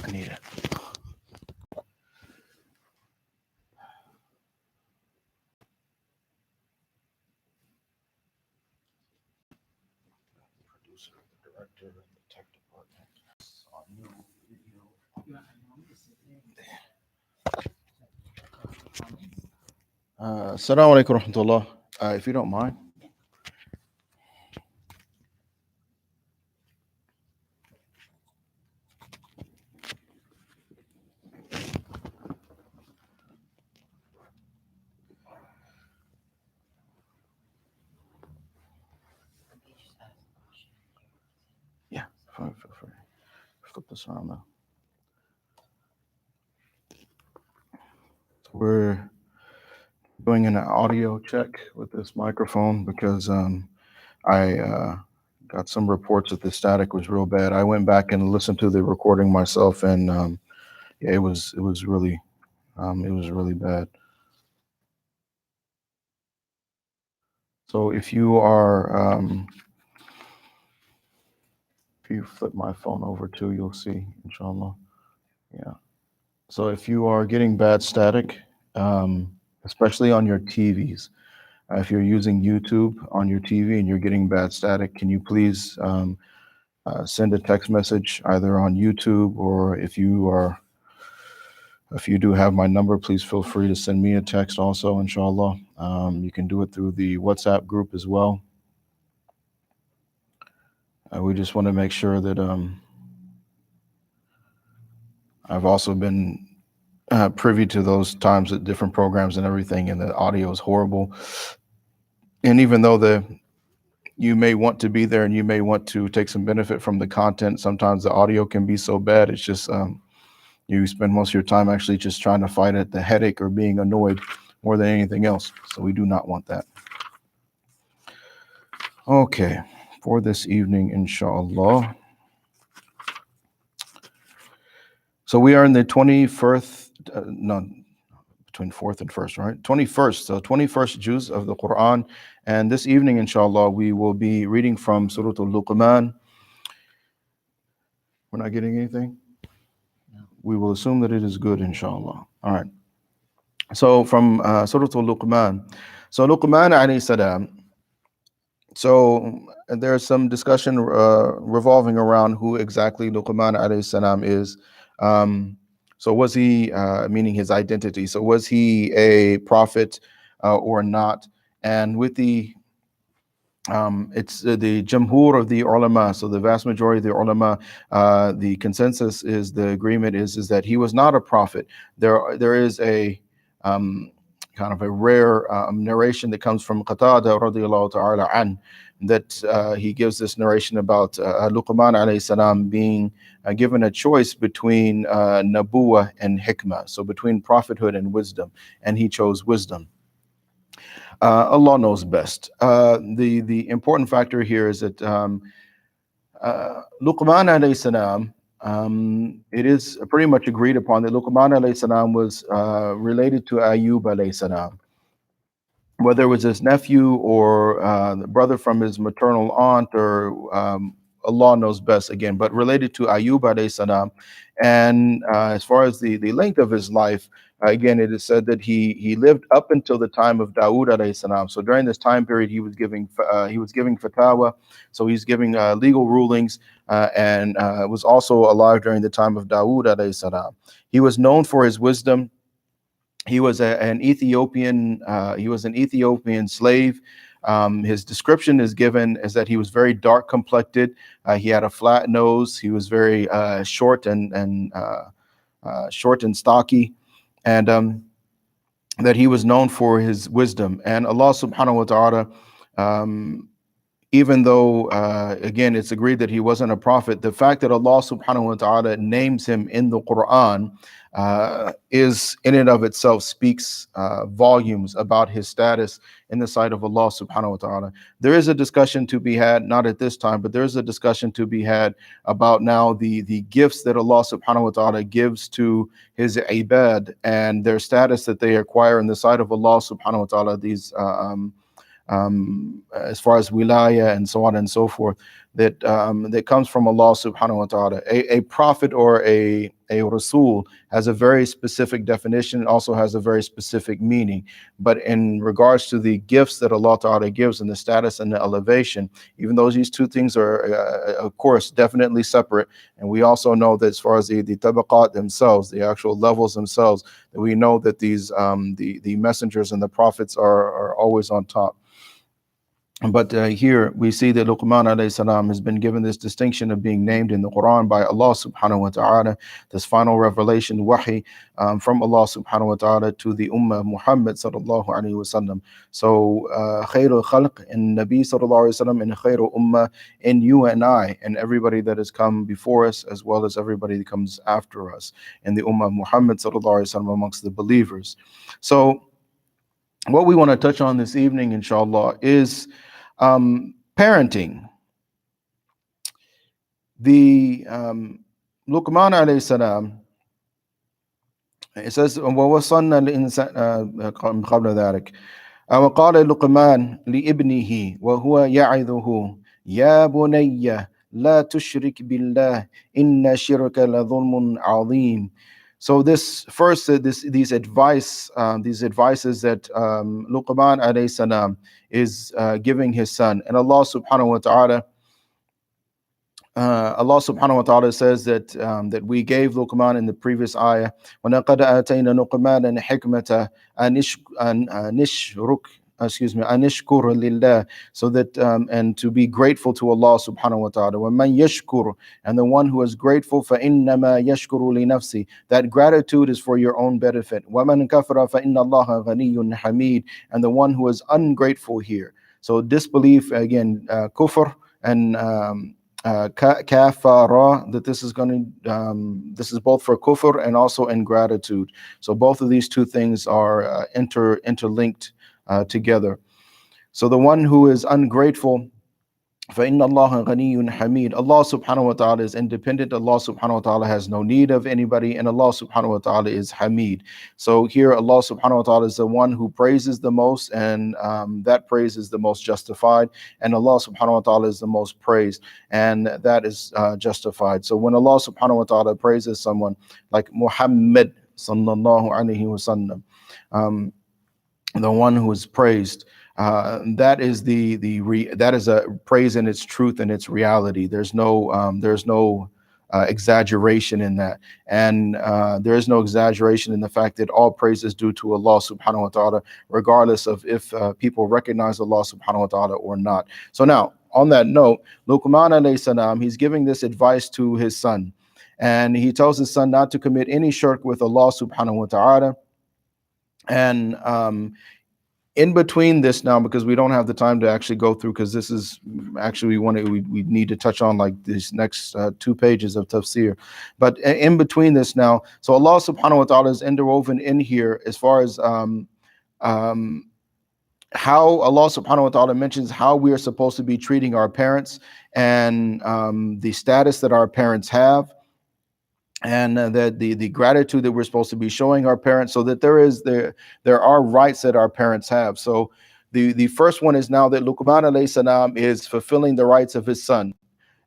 I need it. Producer, the director, and the tech department. On new video. Assalamu alaikum wa rahmatullah. If you don't mind. Yeah, feel free. Flip this around now. We're doing an audio check with this microphone because I got some reports that the static was real bad. I went back and listened to the recording myself, and yeah, it was really bad. So if you are if you flip my phone over too, you'll see, inshallah. Yeah. So if you are getting bad static, especially on your TVs, if you're using YouTube on your TV and you're getting bad static, can you please send a text message either on YouTube, or if you do have my number, please feel free to send me a text also, inshallah. You can do it through the WhatsApp group as well. We just want to make sure that I've also been privy to those times at different programs and everything, and the audio is horrible. And even though you may want to be there and you may want to take some benefit from the content, sometimes the audio can be so bad, it's just you spend most of your time actually just trying to fight at the headache or being annoyed more than anything else. So we do not want that. Okay, for this evening, inshallah. So we are in the 21st, between 4th and 1st, right? 21st, so 21st juz of the Quran. And this evening, inshallah, we will be reading from Surah Al-Luqman. We're not getting anything? We will assume that it is good, inshallah. All right. So from Surah Al-Luqman. So Luqman alayhi salam. So there's some discussion revolving around who exactly Luqman alayhi salam is. So was he, meaning his identity, so was he a prophet or not? And with the, it's the jamhur of the ulama, so the vast majority of the ulama, the consensus is, the agreement is that he was not a prophet. There is a kind of a rare narration that comes from Qatada radiallahu ta'ala an, that he gives this narration about Luqman alayhi salam being given a choice between nabuwah and hikmah, so between prophethood and wisdom, and he chose wisdom. Allah knows best. The important factor here is that Luqman alayhi salam, it is pretty much agreed upon that Luqman alayhi salam was related to Ayub alayhi salam. Whether it was his nephew or the brother from his maternal aunt, or Allah knows best again, but related to Ayub alayhi salam. And as far as the length of his life, again, it is said that he lived up until the time of Dawood alayhi salam. So during this time period, he was giving fatwa, so he's giving legal rulings, and was also alive during the time of Dawood alayhi salam. He was known for his wisdom. He was an Ethiopian. He was an Ethiopian slave. His description is given as that he was very dark complected. He had a flat nose. He was very short and stocky, and that he was known for his wisdom. And Allah subhanahu wa ta'ala, even though again it's agreed that he wasn't a prophet, the fact that Allah subhanahu wa ta'ala names him in the Quran is in and of itself speaks volumes about his status in the sight of Allah subhanahu wa ta'ala. There is a discussion to be had, not at this time, but there is a discussion to be had about now the gifts that Allah subhanahu wa ta'ala gives to his ibad and their status that they acquire in the sight of Allah subhanahu wa ta'ala. These as far as wilaya and so on and so forth, that comes from Allah subhanahu wa ta'ala. A prophet or a rasul has a very specific definition, also has a very specific meaning. But in regards to the gifts that Allah ta'ala gives and the status and the elevation, even though these two things are, of course, definitely separate, and we also know that as far as the tabaqat themselves, the actual levels themselves, that we know that these the messengers and the prophets are always on top. But here we see that Luqman alayhi salam has been given this distinction of being named in the Quran by Allah subhanahu wa ta'ala, this final revelation, wahi, from Allah subhanahu wa ta'ala to the Ummah Muhammad sallallahu alayhi wa sallam. So khairul khalq in Nabi sallallahu alayhi wa sallam, and khairul ummah in you and I, and everybody that has come before us, as well as everybody that comes after us, in the Ummah Muhammad sallallahu alayhi wa sallam, amongst the believers. So what we want to touch on this evening, inshallah, is parenting. The Luqman alayhi salam, it says, وَوَصَّلْنَا الْإِنسَانَ قَبْلَ ذَلك وَقَالَ لُقْمَانُ لِإِبْنِهِ وَهُوَ يَعِظُهُ يَا بُنَيَّ لَا تُشْرِكْ بِاللَّهِ إِنَّ الشِّرْكَ لَظُلْمٌ عَظِيمٌ. So this first, these advices that Luqman alayhi salam is giving his son, and Allah subhanahu wa ta'ala, Allah subhanahu wa ta'ala says that that we gave Luqman in the previous ayah, وَلَقَدْ آتَيْنَا لُقْمَانَ الْحِكْمَةَ أَنِشْكُرَ لِلَّهِ, so that and to be grateful to Allah subhanahu wa ta'ala. وَمَنْ يَشْكُرُ, and the one who is grateful, فَإِنَّمَا يَشْكُرُ لِنَفْسِهِ, that gratitude is for your own benefit. وَمَنْ كَفَرَ فَإِنَّ اللَّهَ غَنِيٌّ حَمِيدٌ, and the one who is ungrateful here. So disbelief, again, kufr, and kafara, that this is going to this is both for kufr and also ingratitude. So both of these two things are interlinked together. So the one who is ungrateful, فَإِنَّ اللَّهَ غَنِيٌّ حَمِيدٌ, Allah subhanahu wa ta'ala is independent, Allah subhanahu wa ta'ala has no need of anybody, and Allah subhanahu wa ta'ala is Hamid. So here Allah subhanahu wa ta'ala is the one who praises the most, and that praise is the most justified, and Allah subhanahu wa ta'ala is the most praised, and that is justified. So when Allah subhanahu wa ta'ala praises someone like Muhammad sallallahu alayhi wa sallam, the one who is praised, that is that is a praise in its truth and its reality. There's no exaggeration in that, and there is no exaggeration in the fact that all praise is due to Allah subhanahu wa ta'ala, regardless of if people recognize Allah subhanahu wa ta'ala or not. So now, on that note, Luqman alayhi salam, he's giving this advice to his son, and he tells his son not to commit any shirk with Allah subhanahu wa ta'ala. And in between this now, because we don't have the time to actually go through, because this is actually we need to touch on like these next 2 pages of Tafseer. But in between this now, so Allah subhanahu wa ta'ala is interwoven in here as far as how Allah subhanahu wa ta'ala mentions how we are supposed to be treating our parents, and the status that our parents have, and that the gratitude that we're supposed to be showing our parents, so that there are rights that our parents have. So the first one is now that Luqman alayhi salam is fulfilling the rights of his son,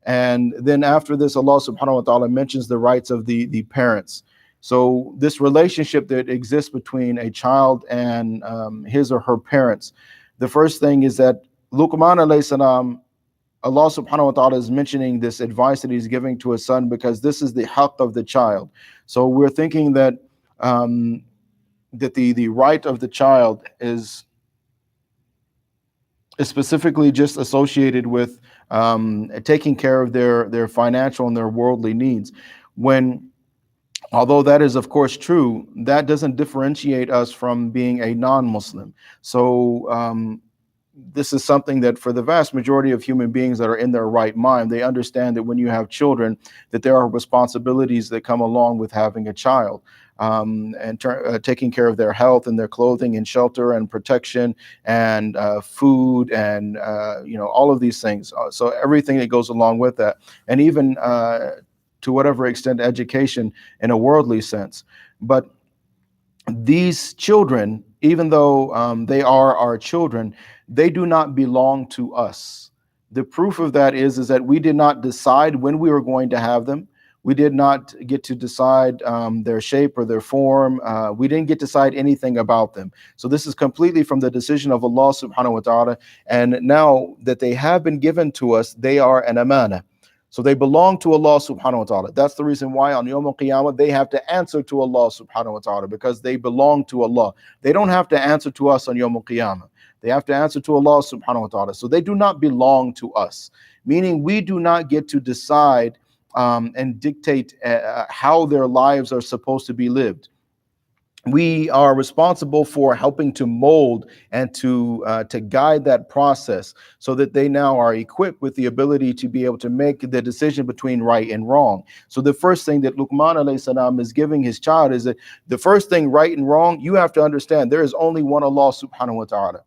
and then after this Allah subhanahu wa ta'ala mentions the rights of the parents. So this relationship that exists between a child and his or her parents, the first thing is that Luqman alayhi salam, Allah subhanahu wa ta'ala is mentioning this advice that he's giving to his son because this is the haqq of the child. So we're thinking that that the right of the child is specifically just associated with taking care of their financial and their worldly needs, when although that is of course true, that doesn't differentiate us from being a non-Muslim. So this is something that for the vast majority of human beings that are in their right mind, they understand that when you have children, that there are responsibilities that come along with having a child, and taking care of their health and their clothing and shelter and protection and food and all of these things. So everything that goes along with that, and even to whatever extent education in a worldly sense. But these children, even though they are our children, they do not belong to us. The proof of that is that we did not decide when we were going to have them. We did not get to decide their shape or their form. We didn't get to decide anything about them. So this is completely from the decision of Allah subhanahu wa ta'ala. And now that they have been given to us, they are an amana. So they belong to Allah subhanahu wa ta'ala. That's the reason why on Yawm al-Qiyamah they have to answer to Allah subhanahu wa ta'ala, because they belong to Allah. They don't have to answer to us on Yawm al-Qiyamah. They have to answer to Allah subhanahu wa ta'ala. So they do not belong to us, meaning we do not get to decide and dictate how their lives are supposed to be lived. We are responsible for helping to mold and to guide that process, so that they now are equipped with the ability to be able to make the decision between right and wrong. So the first thing that Luqman alayhi salam is giving his child is that the first thing, right and wrong, you have to understand there is only one Allah subhanahu wa ta'ala.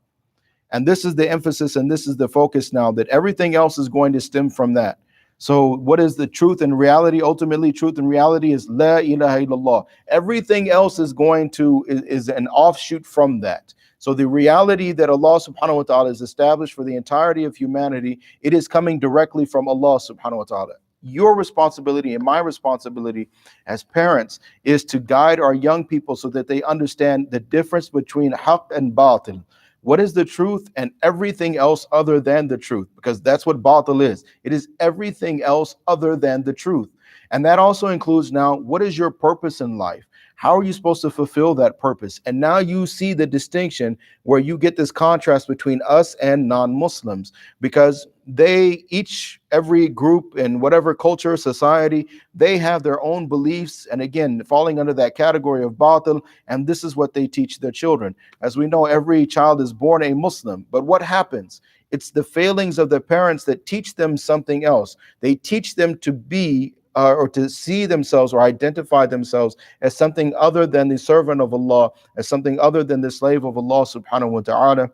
And this is the emphasis and this is the focus now, that everything else is going to stem from that. So what is the truth and reality? Ultimately, truth and reality is La ilaha illallah. Everything else is going to is an offshoot from that. So the reality that Allah subhanahu wa ta'ala has established for the entirety of humanity, it is coming directly from Allah subhanahu wa ta'ala. Your responsibility and my responsibility as parents is to guide our young people so that they understand the difference between haqq and batil. What is the truth and everything else other than the truth? Because that's what batil is. It is everything else other than the truth. And that also includes now, what is your purpose in life? How are you supposed to fulfill that purpose? And now you see the distinction where you get this contrast between us and non-Muslims, because they each, every group in whatever culture, society, they have their own beliefs. And again, falling under that category of batil, and this is what they teach their children. As we know, every child is born a Muslim, but what happens? It's the failings of their parents that teach them something else. They teach them to be or to see themselves or identify themselves as something other than the servant of Allah, as something other than the slave of Allah subhanahu wa ta'ala,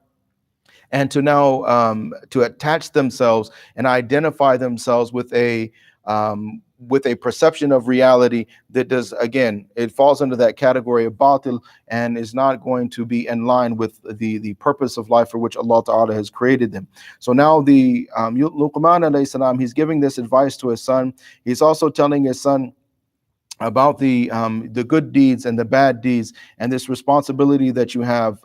and to now to attach themselves and identify themselves with a perception of reality that does, again, it falls under that category of batil and is not going to be in line with the purpose of life for which Allah Ta'ala has created them. So now the Luqman alayhi salam, he's giving this advice to his son. He's also telling his son about the good deeds and the bad deeds, and this responsibility that you have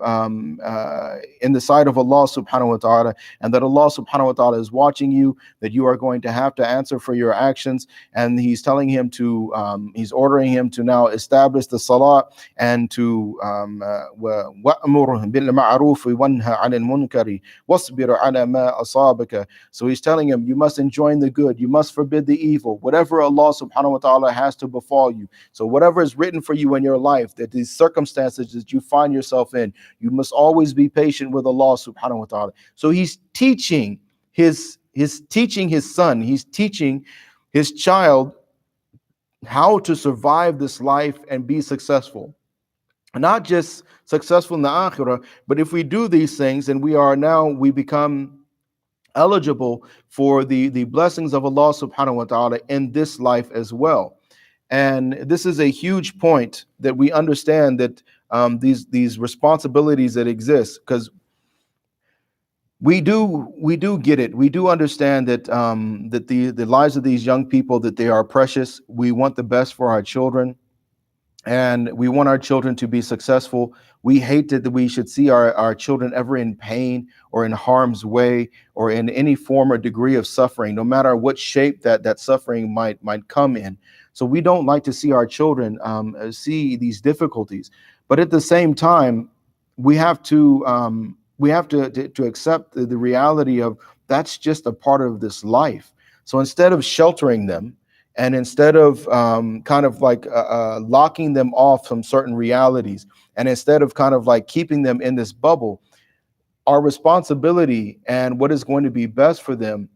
in the sight of Allah subhanahu wa ta'ala, and that Allah subhanahu wa ta'ala is watching you, that you are going to have to answer for your actions. And he's telling him to he's ordering him to now establish the salah and to wa'mur bil ma'ruf wa wanha 'anil munkari wasbir 'ala ma asabaka. So he's telling him, you must enjoin the good, you must forbid the evil, whatever Allah subhanahu wa ta'ala has to befall you. So whatever is written for you in your life, that these circumstances that you find yourself in, you must always be patient with Allah subhanahu wa ta'ala. So he's teaching his son, he's teaching his child how to survive this life and be successful. Not just successful in the akhirah, but if we do these things, and we become eligible for the blessings of Allah subhanahu wa ta'ala in this life as well. And this is a huge point, that we understand that these responsibilities that exist, because we do get it. We do understand that that the lives of these young people, that they are precious. We want the best for our children, and we want our children to be successful. We hate that we should see our children ever in pain or in harm's way or in any form or degree of suffering, no matter what shape that suffering might come in. So we don't like to see our children see these difficulties. But at the same time, we have to accept the reality of that's just a part of this life. So instead of sheltering them, and instead of kind of like locking them off from certain realities, and instead of kind of like keeping them in this bubble, our responsibility and what is going to be best for them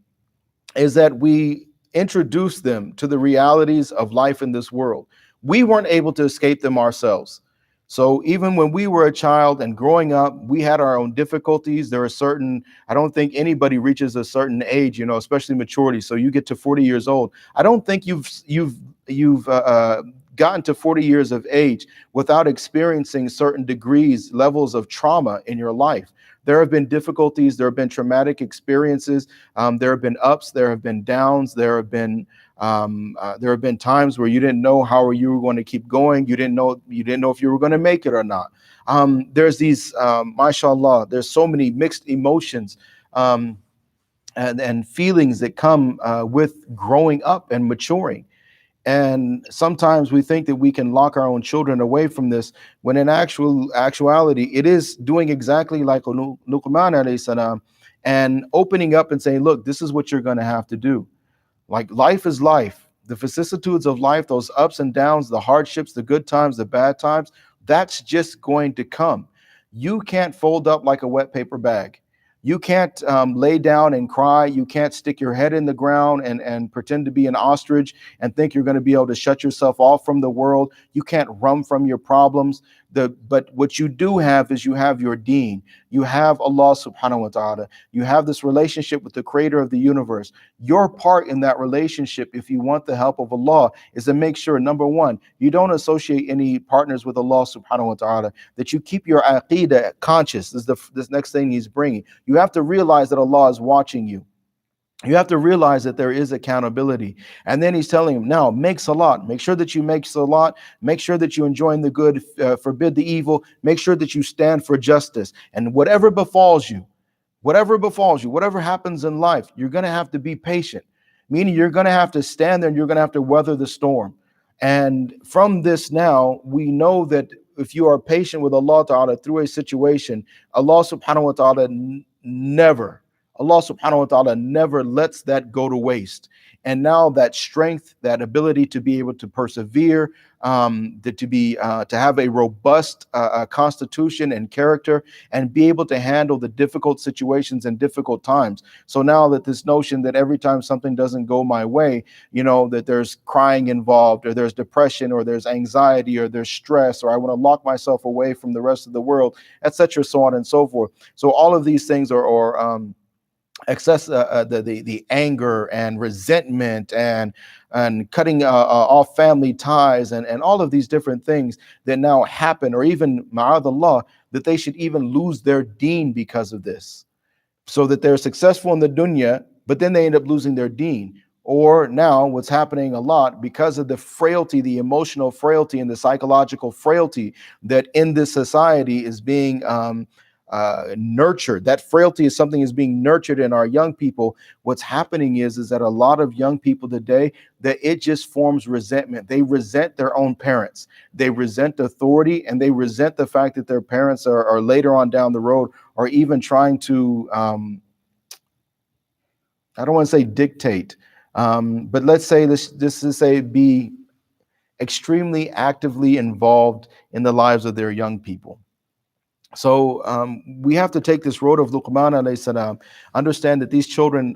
is that we introduce them to the realities of life in this world. We weren't able to escape them ourselves. So even when we were a child and growing up, we had our own difficulties. There are certain, I don't think anybody reaches a certain age, especially maturity. So you get to 40 years old. I don't think you've gotten to 40 years of age without experiencing certain degrees, levels of trauma in your life. There have been difficulties, there have been traumatic experiences, there have been ups, there have been downs, there have been times where you didn't know how you were going to keep going. You didn't know if you were going to make it or not. There's these, mashallah, there's so many mixed emotions and feelings that come with growing up and maturing. And sometimes we think that we can lock our own children away from this, when in actuality, it is doing exactly like Luqman alayhi salam, and opening up and saying, look, this is what you're going to have to do. Like, life is life. The vicissitudes of life, those ups and downs, the hardships, the good times, the bad times, that's just going to come. You can't fold up like a wet paper bag. You can't lay down and cry. You can't stick your head in the ground and pretend to be an ostrich and think you're going to be able to shut yourself off from the world. You can't run from your problems. But what you do have is you have your deen. You have Allah subhanahu wa ta'ala. You have this relationship with the creator of the universe. Your part in that relationship, if you want the help of Allah, is to make sure, number one, you don't associate any partners with Allah subhanahu wa ta'ala, that you keep your aqidah conscious. This next thing he's bringing. You have to realize that Allah is watching you. You have to realize that there is accountability. And then he's telling him, now make salat. Make sure that you make salat. Make sure that you enjoin the good, forbid the evil. Make sure that you stand for justice. And whatever befalls you, whatever happens in life, you're going to have to be patient, meaning you're going to have to stand there and you're going to have to weather the storm. And from this now, we know that if you are patient with Allah Ta'ala through a situation, Allah subhanahu wa ta'ala never Allah subhanahu wa ta'ala never lets that go to waste. And now that strength, that ability to be able to persevere, to have a robust constitution and character, and be able to handle the difficult situations and difficult times. So now that this notion that every time something doesn't go my way, that there's crying involved, or there's depression, or there's anxiety, or there's stress, or I want to lock myself away from the rest of the world, etc., so on and so forth. So all of these things are excess, the anger and resentment and cutting off family ties and all of these different things that now happen, or even ma'adallah, that they should even lose their deen because of this, so that they're successful in the dunya, but then they end up losing their deen. Or now what's happening a lot, because of the frailty, the emotional frailty and the psychological frailty that in this society is being nurtured. That frailty is something is being nurtured in our young people. What's happening is that a lot of young people today, that it just forms resentment. They resent their own parents. They resent authority, and they resent the fact that their parents are later on down the road, or even trying to, I don't want to say dictate, but let's say this is say be extremely actively involved in the lives of their young people. So we have to take this road of Luqman alayhi salam, understand that these children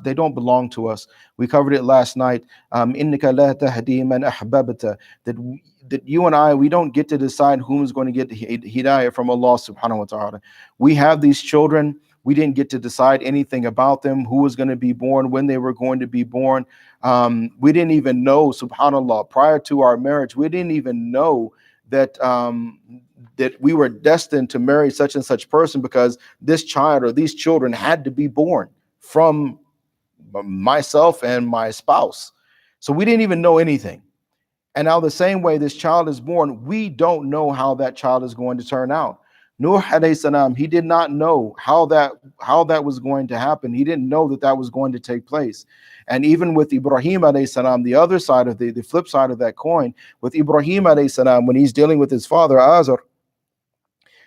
they don't belong to us. We covered it last night. Innaka la tahdi man ahbabta, that you and I, we don't get to decide who's going to get hidayah from Allah subhanahu wa ta'ala. We have these children. We didn't get to decide anything about them, who was going to be born, when they were going to be born. We didn't even know, subhanallah, prior to our marriage, we didn't even know that that we were destined to marry such and such person, because this child or these children had to be born from myself and my spouse. So we didn't even know anything. And now the same way this child is born, we don't know how that child is going to turn out. Nuh alayhi salam, he did not know how that was going to happen. He didn't know that was going to take place. And even with Ibrahim alayhi salam, the other side of the flip side of that coin, with Ibrahim alayhi salam, when he's dealing with his father Azar,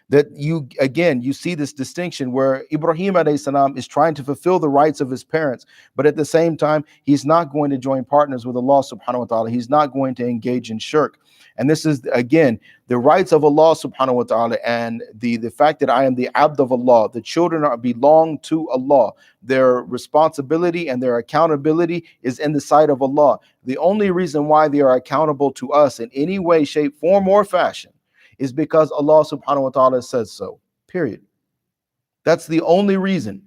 that you see this distinction where Ibrahim alayhi salam is trying to fulfill the rights of his parents, but at the same time, he's not going to join partners with Allah subhanahu wa ta'ala. He's not going to engage in shirk. And this is, again, the rights of Allah subhanahu wa ta'ala, and the fact that I am the abd of Allah. The children belong to Allah. Their responsibility and their accountability is in the sight of Allah. The only reason why they are accountable to us in any way, shape, form, or fashion is because Allah subhanahu wa ta'ala says so, period. That's the only reason.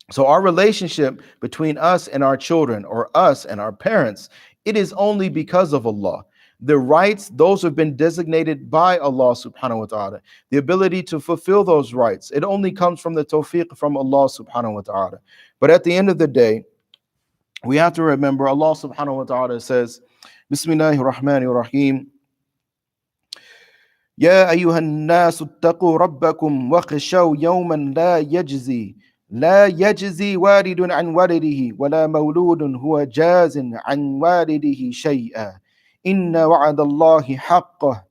So our relationship between us and our children, or us and our parents, it is only because of Allah. The rights, those have been designated by Allah subhanahu wa ta'ala. The ability to fulfill those rights, it only comes from the tawfiq from Allah subhanahu wa ta'ala. But at the end of the day, we have to remember Allah subhanahu wa ta'ala says, Bismillahir Rahmanir Rahim. يا أيها الناس اتقوا ربكم واخشوا يوما لا يجزي والد عن ولده ولا مولود هو جاز عن والده شيئا إن وعد الله حقه.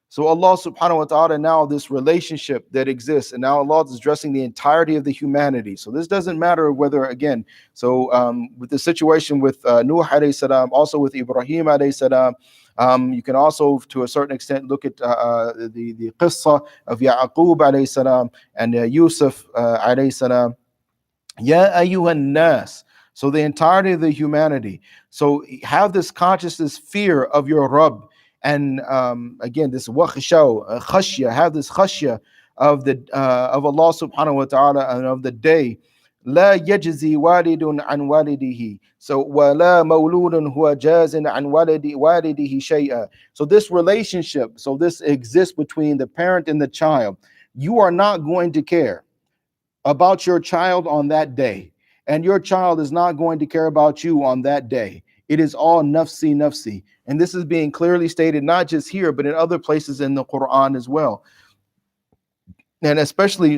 So Allah subhanahu wa ta'ala, now this relationship that exists, and now Allah is addressing the entirety of the humanity. So this doesn't matter whether, again, so with the situation with Nuh alayhi salam, also with Ibrahim alayhi salam, you can also to a certain extent look at the qissa of Ya'qub alayhi salam and Yusuf alayhi salam. Ya ayyuhan nas. So the entirety of the humanity. So have this consciousness, fear of your Rabb. And again, this wakhshaw, khashya, have this khashya of the of Allah subhanahu wa ta'ala and of the day. La yajzi walidun an walidihi. So wala mawludun huwa jazin an walidihi shay'a. So this relationship, so this exists between the parent and the child. You are not going to care about your child on that day, and your child is not going to care about you on that day. It is all nafsi nafsi. And this is being clearly stated not just here, but in other places in the Quran as well. And especially,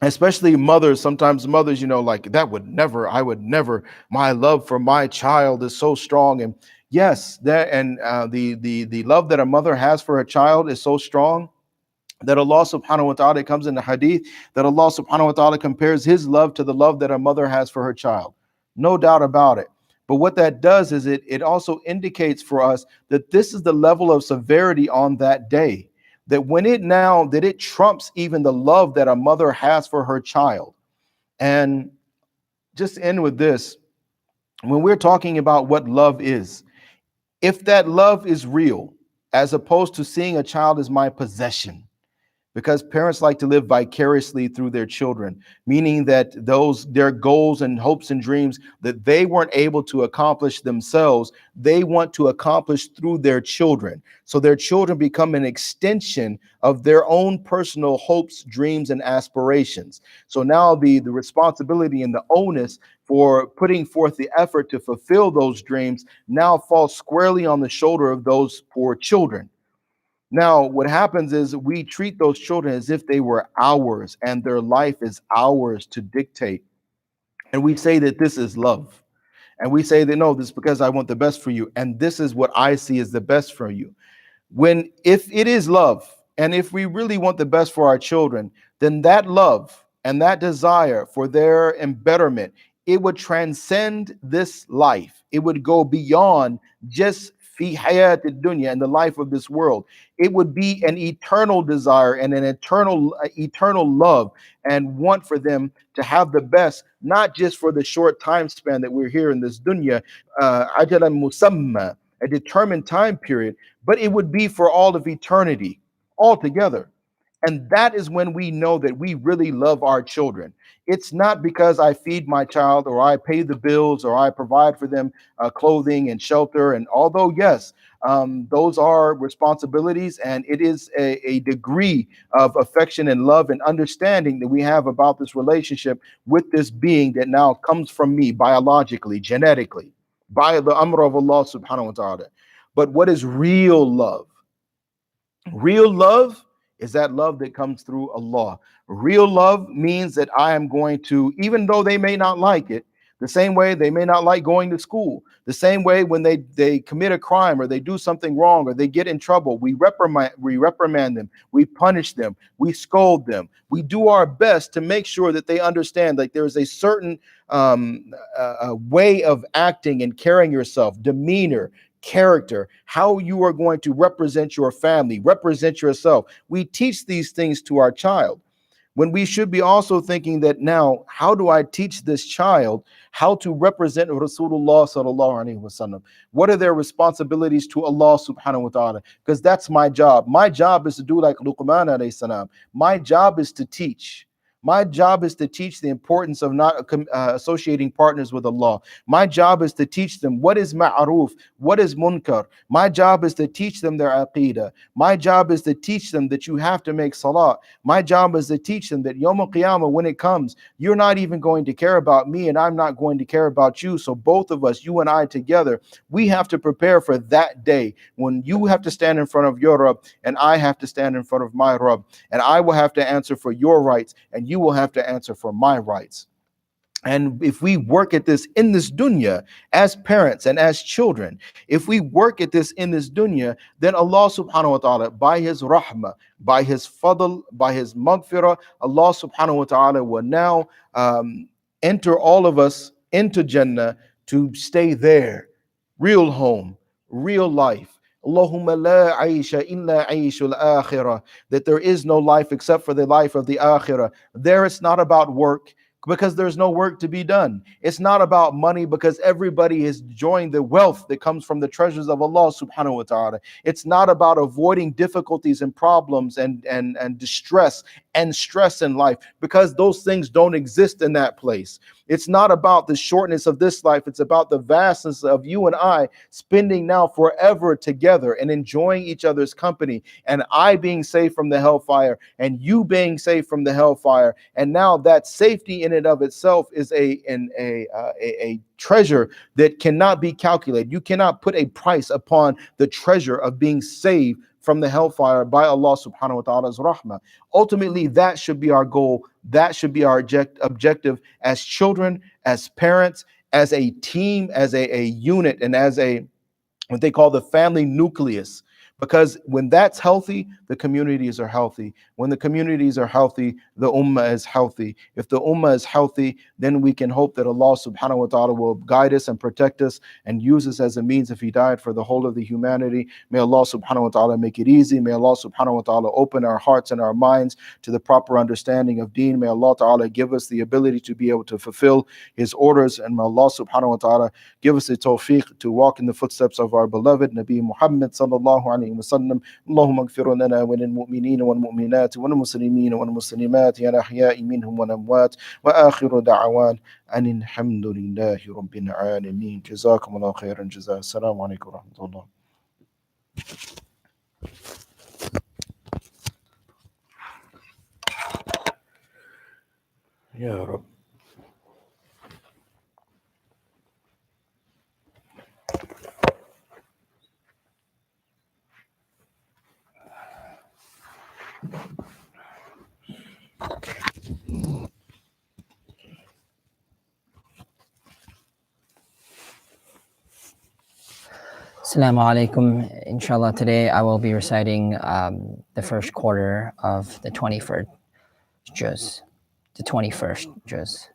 especially mothers, sometimes mothers, like that would never, I would never, my love for my child is so strong. And yes, that and the love that a mother has for a child is so strong that Allah subhanahu wa ta'ala, comes in the hadith that Allah subhanahu wa ta'ala compares his love to the love that a mother has for her child. No doubt about it. But what that does is it also indicates for us that this is the level of severity on that day. That that it trumps even the love that a mother has for her child. And just to end with this, when we're talking about what love is, if that love is real, as opposed to seeing a child as my possession, because parents like to live vicariously through their children, meaning that their goals and hopes and dreams that they weren't able to accomplish themselves, they want to accomplish through their children. So their children become an extension of their own personal hopes, dreams, and aspirations. So now the responsibility and the onus for putting forth the effort to fulfill those dreams now falls squarely on the shoulder of those poor children. Now, what happens is we treat those children as if they were ours and their life is ours to dictate. And we say that this is love. And we say that, no, this is because I want the best for you. And this is what I see as the best for you. When, if it is love, and if we really want the best for our children, then that love and that desire for their embetterment, it would transcend this life. It would go beyond just fi hayat dunya, and the life of this world. It would be an eternal desire and an eternal love and want for them to have the best, not just for the short time span that we're here in this dunya, ajalan musamma, a determined time period, but it would be for all of eternity altogether. And that is when we know that we really love our children. It's not because I feed my child or I pay the bills or I provide for them clothing and shelter. And although, yes, those are responsibilities, and it is a degree of affection and love and understanding that we have about this relationship with this being that now comes from me biologically, genetically, by the amr of Allah subhanahu wa ta'ala. But what is real love? Real love is that love that comes through Allah. Real love means that I am going to, even though they may not like it, the same way they may not like going to school, the same way when they commit a crime or they do something wrong or they get in trouble, we reprimand them, we punish them, we scold them. We do our best to make sure that they understand that there is a certain way of acting and carrying yourself, demeanor, character, how you are going to represent your family, represent yourself. We teach these things to our child, when we should be also thinking that now, how do I teach this child how to represent Rasulullah sallallahu alaihi wasallam? What are their responsibilities to Allah subhanahu wa ta'ala? Because that's my job. My job is to do like Luqman alayhi salam. My job is to teach. My job is to teach the importance of not associating partners with Allah. My job is to teach them what is ma'ruf, what is munkar. My job is to teach them their aqeedah. My job is to teach them that you have to make salah. My job is to teach them that Yawm al-Qiyamah, when it comes, you're not even going to care about me and I'm not going to care about you. So both of us, you and I together, we have to prepare for that day when you have to stand in front of your Rabb and I have to stand in front of my Rabb, and I will have to answer for your rights and you will have to answer for my rights. And if we work at this in this dunya as parents and as children, if we work at this in this dunya, then Allah subhanahu wa ta'ala, by His rahmah, by His fadl, by His maghfirah, Allah subhanahu wa ta'ala will now enter all of us into Jannah to stay there. Real home, real life. Allahumma la aisha illa aishul akhirah. That there is no life except for the life of the akhirah. There it's not about work, because there's no work to be done. It's not about money, because everybody is enjoying the wealth that comes from the treasures of Allah subhanahu wa ta'ala. It's not about avoiding difficulties and problems and distress and stress in life, because those things don't exist in that place. It's not about the shortness of this life. It's about the vastness of you and I spending now forever together and enjoying each other's company, and I being saved from the hellfire and you being saved from the hellfire. And now that safety in and of itself is a treasure that cannot be calculated. You cannot put a price upon the treasure of being saved from the hellfire by Allah subhanahu wa ta'ala's rahmah. Ultimately, that should be our goal. That should be our objective as children, as parents, as a team, as a unit, and as what they call the family nucleus. Because when that's healthy, the communities are healthy. When the communities are healthy, the ummah is healthy. If the ummah is healthy, then we can hope that Allah subhanahu wa ta'ala will guide us and protect us and use us as a means of hidayat for the whole of the humanity. May Allah subhanahu wa ta'ala make it easy. May Allah subhanahu wa ta'ala open our hearts and our minds to the proper understanding of deen. May Allah ta'ala give us the ability to be able to fulfill His orders. And may Allah subhanahu wa ta'ala give us the tawfiq to walk in the footsteps of our beloved Nabi Muhammad sallallahu alaihi وسلم. اللهم اغفر لنا وللمؤمنين والمؤمنات والمسلمين والمسلمات الأحياء منهم والأموات وآخر دعوان أن الحمد لله رب العالمين. جزاكم الله خيرا جزاء. السلام عليكم ورحمة الله. يا رب. Assalamu alaikum. Inshallah, today I will be reciting the first quarter of the 21st juz. The 21st juz.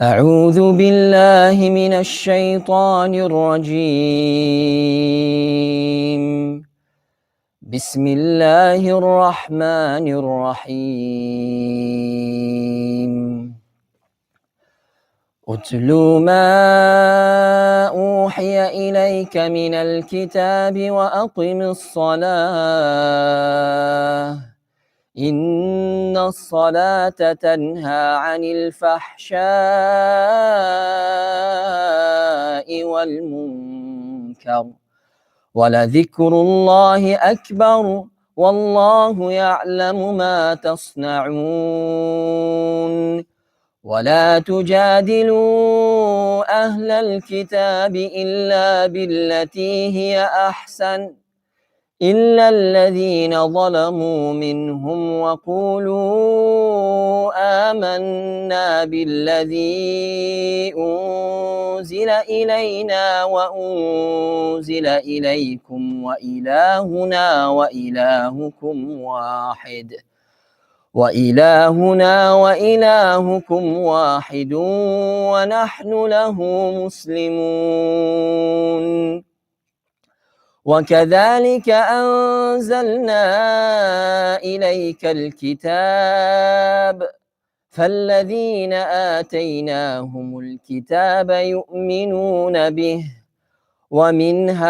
أعوذ بالله من الشيطان الرجيم. بسم الله الرحمن الرحيم. اتل ما أوحي إليك من الكتاب وأقم الصلاة إن الصلاة تنهى عن الفحشاء والمنكر ولذكر الله أكبر والله يعلم ما تصنعون ولا تجادلوا أهل الكتاب إلا بالتي هي أحسن إلا الذين ظلموا منهم وقولوا آمنا بالذي أنزل إلينا وأنزل إليكم وإلهنا وإلهكم واحد ونحن له مسلمون وكذلك أنزلنا إليك الكتاب فالذين آتيناهم الكتاب يؤمنون به ومن هؤلاء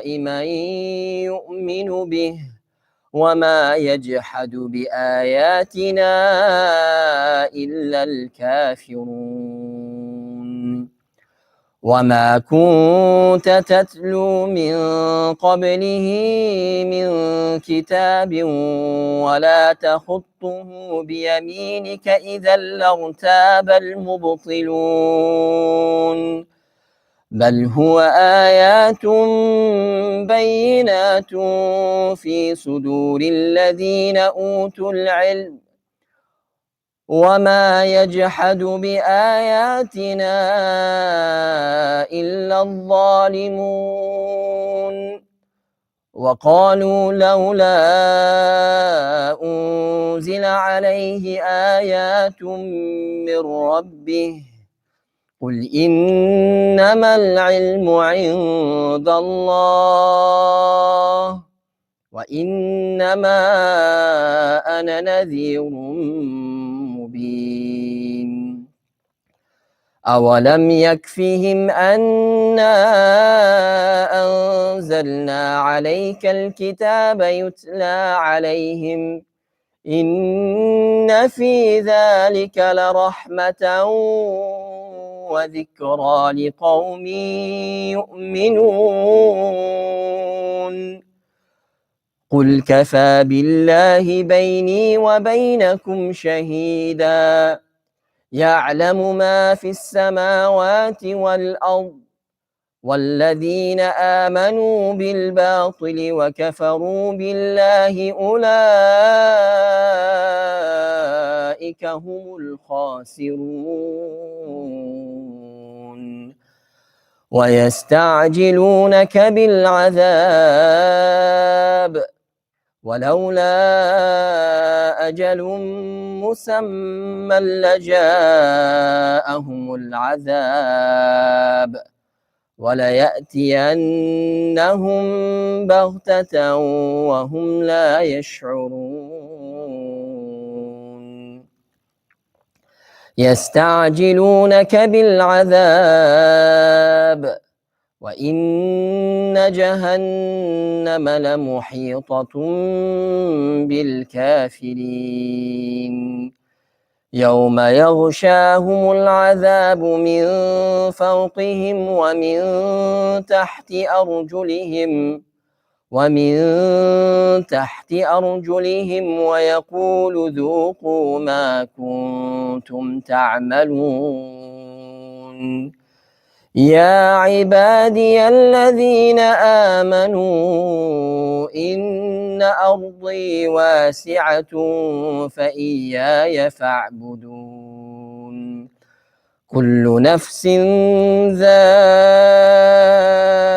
من يؤمن به وما يجحد بآياتنا إلا الكافرون وما كنت تتلو من قبله من كتاب ولا تخطه بيمينك إذا لارتاب المبطلون بل هو آيات بينات في صدور الذين أوتوا العلم وما يجحد بآياتنا إلا الظالمون وقالوا لولا أنزل عليه آيات من ربه قل إنما العلم عند الله وإنما أنا نذير مبين أولم يكفهم أنا أنزلنا عليك الكتاب يتلى عليهم إن في ذلك لرحمة وذكرى لقوم يؤمنون قل كفى بالله بيني وبينكم شهيدا يعلم ما في السماوات والأرض والذين آمنوا بالباطل وكفروا بالله أولئك هم الخاسرون ويستعجلونك بالعذاب ولولا أجل مسمى لجاءهم العذاب وليأتينهم بغتة وهم لا يشعرون يستعجلونك بالعذاب وإن جهنم لمحيطة بالكافرين يوم يغشاهم العذاب من فوقهم ومن تحت أرجلهم ويقول ذوقوا ما كنتم تعملون يا عبادي الذين آمنوا إن أرضي واسعة فإياي فاعبدون كل نفس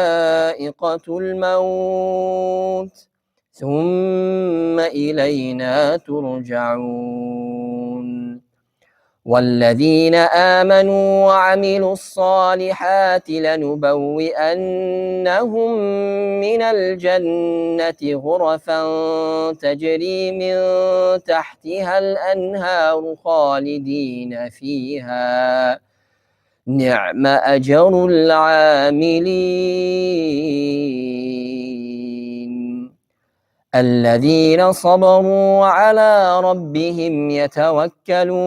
ذائقة الموت ثم إلينا ترجعون والذين آمنوا وعملوا الصالحات لنبوئنهم من الجنة غرفا تجري من تحتها الأنهار خالدين فيها نعم أجر العاملين الذين صبروا وعلى ربهم يتوكلون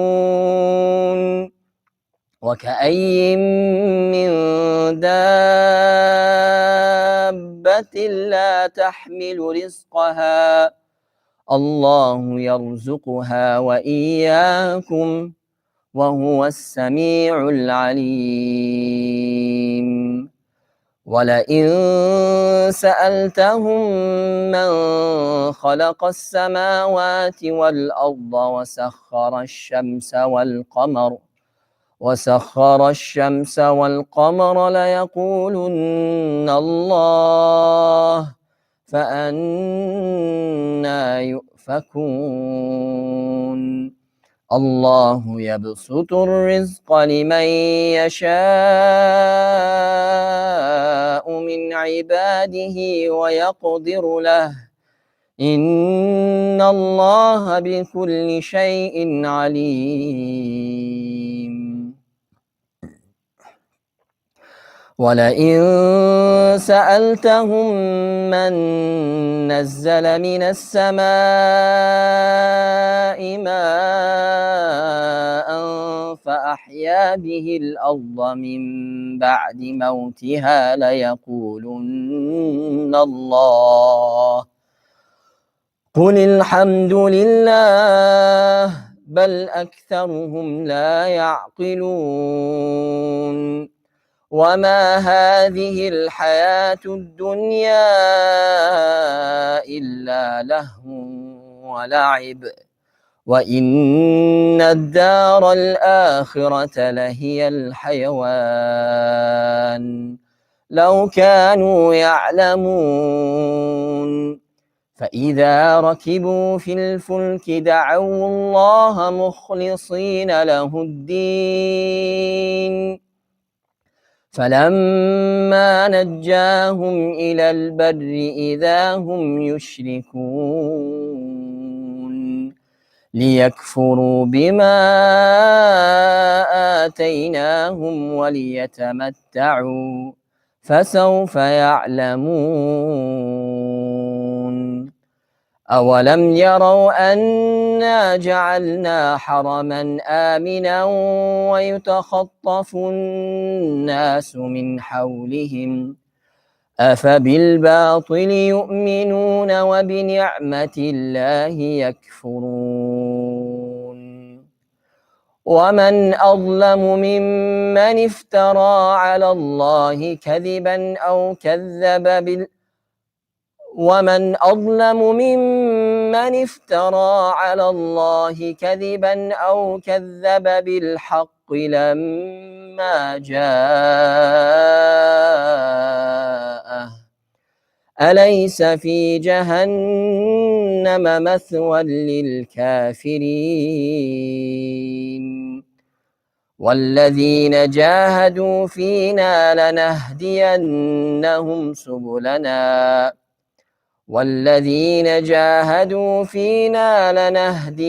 وكأي من دابة لا تحمل رزقها الله يرزقها وإياكم وهو السميع العليم ولئن سألتهم من خلق السماوات والأرض وسخر الشمس والقمر ليقولن الله فأنى يؤفكون الله يبسط الرزق لمن يشاء من عباده ويقدر له إن الله بكل شيء عليم ولئن سألتهم من نزل من السماء ماء فأحيا به الأرض من بعد موتها ليقولن الله قل الحمد لله بل أكثرهم لا يعقلون وما هذه الحياة الدنيا إلا لهو ولعب وإن الدار الآخرة لهي الحيوان لو كانوا يعلمون فإذا ركبوا في الفلك دعوا الله مخلصين له الدين فلما نجاهم إلى البر إذا هم يشركون ليكفروا بما آتيناهم وليتمتعوا فسوف يعلمون أولم يروا أنا جعلنا حرما آمنا ويتخطف الناس من حولهم أفبالباطل يؤمنون وبنعمة الله يكفرون ومن أظلم ممن افترى على الله كذبا أو كذب ومن أظلم ممن افترى على الله كذبا أو كذب بالحق لما جاءه أليس في جهنم مثوى للكافرين والذين جاهدوا فينا لنهدينهم سبلنا والذين جاهدوا فينا لنهدينهم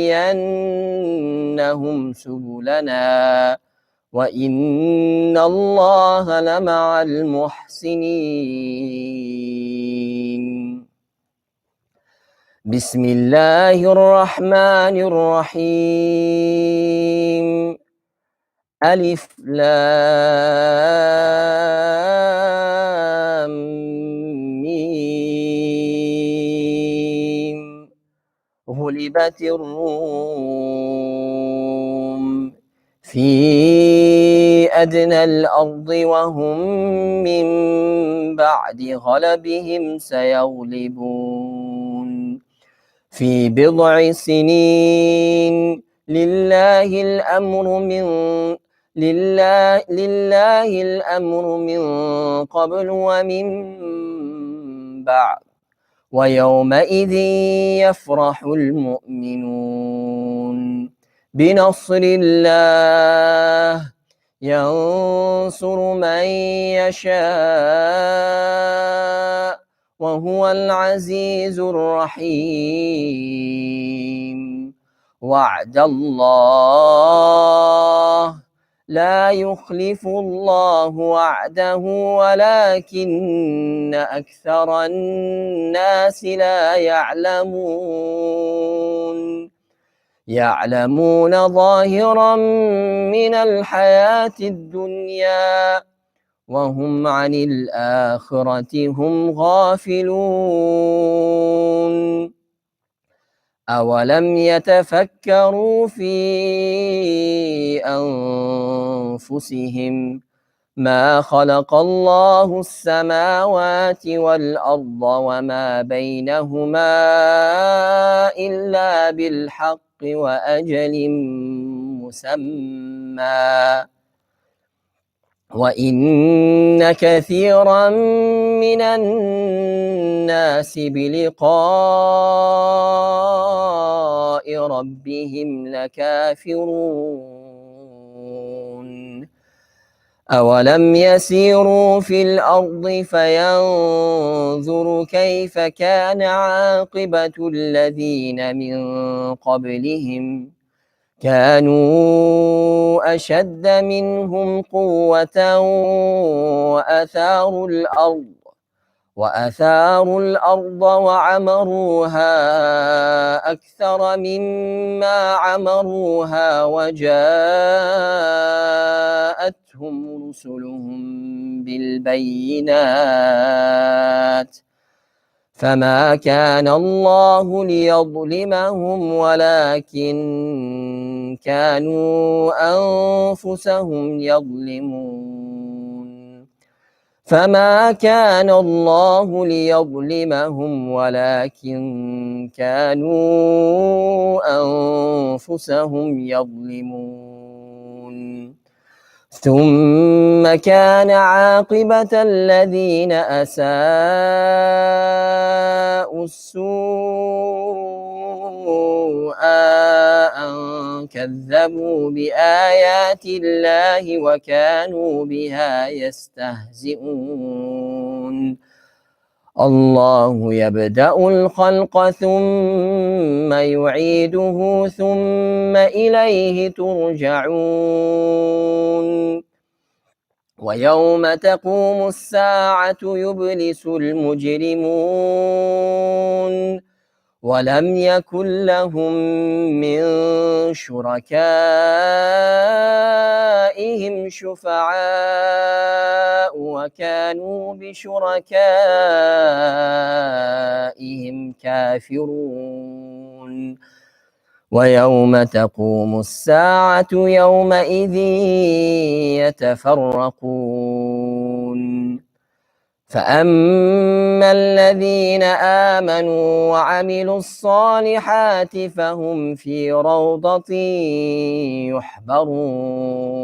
سبلنا وإن الله لمع المحسنين بسم الله الرحمن الرحيم ألف لام ميم غلبت الروم في أدنى الأرض وهم من بعد غلبهم سيغلبون في بضع سنين لله الأمر من قبل ومن بعد ويومئذ يفرح المؤمنون بنصر الله ينصر من يشاء وهو العزيز الرحيم وعد الله لا يخلف الله وعده ولكن أكثر الناس لا يعلمون ظاهرا من الحياة الدنيا وهم عن الآخرة هم غافلون أولم يتفكروا في أنفسهم ما خلق الله السماوات والأرض وما بينهما إلا بالحق وأجل مسمى وإن كثيرا من الناس بلقاء ربهم لكافرون أولم يسيروا في الأرض فينظروا كيف كان عاقبة الذين من قبلهم كانوا أشد منهم قوة وأثاروا الأرض وعمروها أكثر مما عمروها وجاءتهم رسلهم بالبينات فما كان الله ليظلمهم ولكن كانوا أنفسهم يظلمون فما كان الله ليظلمهم ولكن كانوا أنفسهم يظلمون ثم كان عاقبة الذين أساءوا السوء أن كذبوا بآيات الله وكانوا بها يستهزئون الله يبدأ الخلق ثم يعيده ثم إليه ترجعون ويوم تقوم الساعة يبلس المجرمون ولم يكن لهم من شركائهم شفعاء وكانوا بشركائهم كافرون ويوم تقوم الساعة يومئذ يتفرقون فأما الذين آمنوا وعملوا الصالحات فهم في روضة يحبرون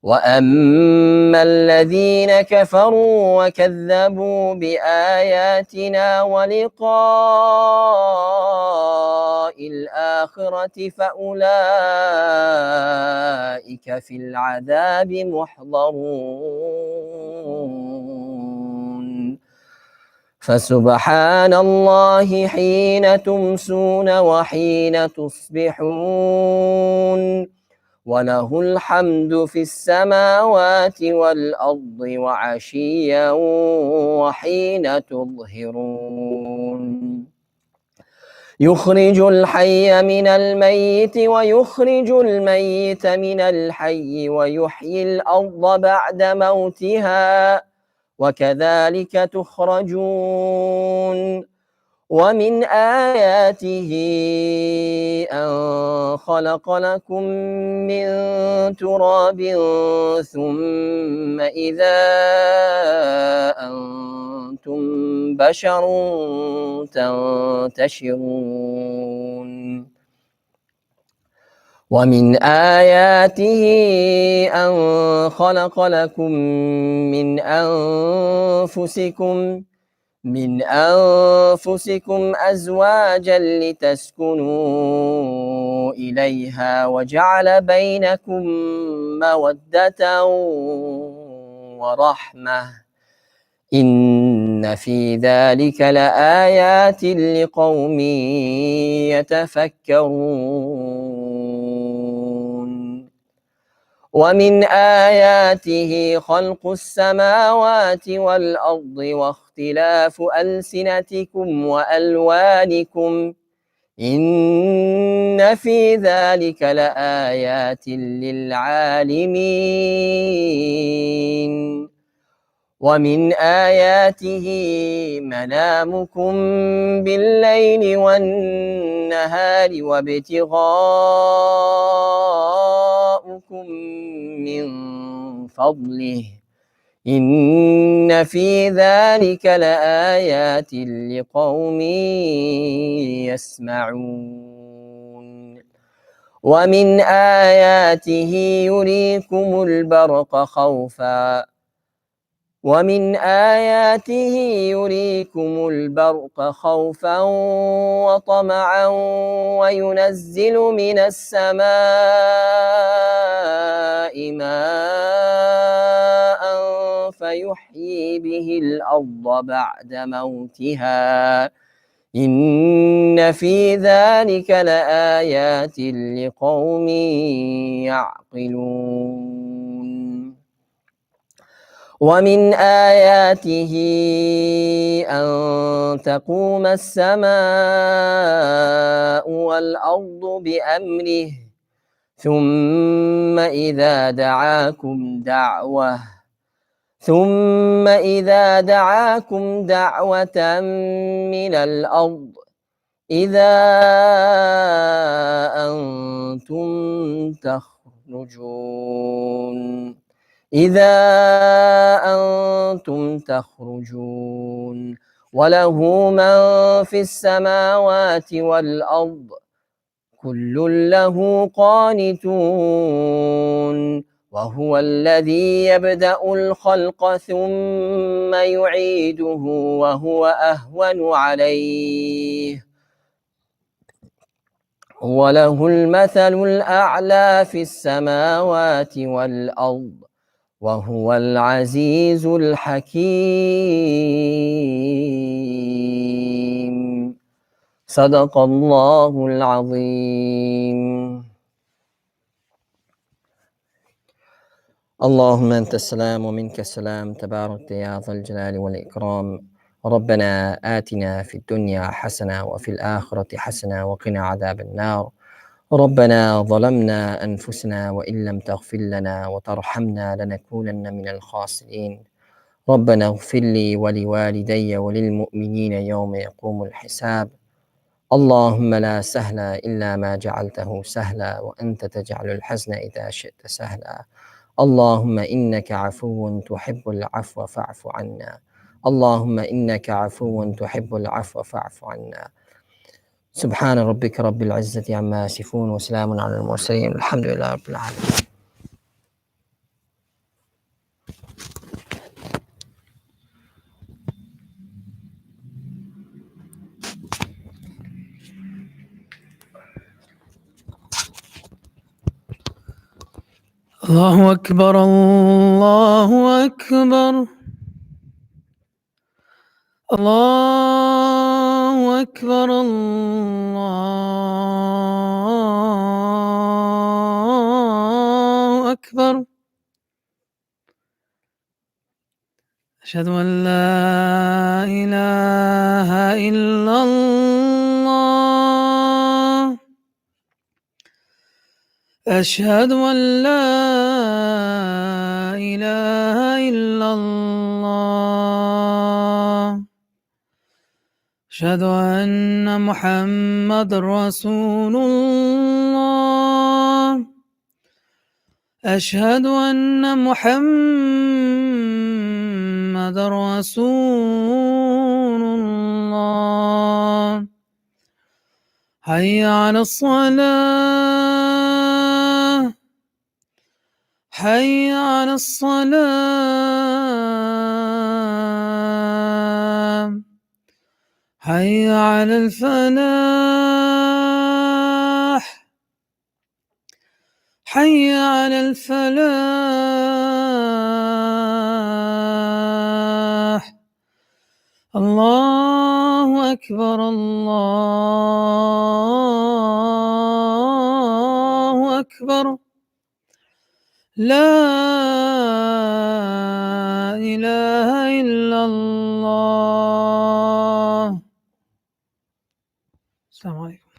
وأما الذين كفروا وكذبوا بآياتنا ولقاء الآخرة فأولئك في العذاب محضرون فسبحان الله حين تمسون وحين تصبحون وله الحمد في السماوات والأرض وعشيا وحين تظهرون يخرج الحي من الميت ويخرج الميت من الحي ويحيي الأرض بعد موتها وكذلك تخرجون ومن آياته أن خلق لكم من تراب ثم إذا أنتم بشر تنتشرون ومن آياته أن خلق لكم من أنفسكم أزواجا لتسكنوا إليها وجعل بينكم مودة ورحمة إن في ذلك لآيات لقوم يتفكرون ومن آياته خلق السماوات والأرض واختلاف ألسنتكم وألوانكم إن في ذلك لآيات للعالمين ومن آياته منامكم بالليل والنهار وابتغاؤكم من فضله إن في ذلك لآيات لقوم يسمعون ومن آياته يريكم البرق خوفا وطمعا وينزل من السماء ماء فيحيي به الأرض بعد موتها إن في ذلك لآيات لقوم يعقلون ومن آياته أن تقوم السماء والأرض بأمره ثم إذا دعاكم دعوة من الأرض إذا أنتم تخرجون وله من في السماوات والأرض كل له قانتون وهو الذي يبدأ الخلق ثم يعيده وهو أهون عليه وله المثل الأعلى في السماوات والأرض وهو العزيز الحكيم صدق الله العظيم. اللهم أنت السلام ومنك السلام تبارك يا ذا الجلال والإكرام. ربنا آتنا في الدنيا حسنة وفي الآخرة حسنة وقنا عذاب النار. ربنا ظلمنا أنفسنا وإن لم تغفر لنا وترحمنا لنكونن من الخاسرين. ربنا اغفر لي ولوالدي وللمؤمنين يوم يقوم الحساب. اللهم لا سهل إلا ما جعلته سهلا وأنت تجعل الحزن إذا شئت سهلا. اللهم إنك عفو تحب العفو فاعف عنا. اللهم إنك عفو تحب العفو فاعف عنا. سبحان ربك رب العزة عما يصفون وسلام على المرسلين الحمد لله رب العالمين. الله أكبر الله أكبر الله أكبر الله أكبر. أشهد أن لا إله إلا الله أشهد أن لا إله إلا الله أشهد أن محمد رسول الله أشهد أن محمد رسول الله. حي على الصلاة حي على الصلاة حي على الفلاح حي على الفلاح. الله أكبر الله أكبر. لا إله إلا الله. السلام عليكم.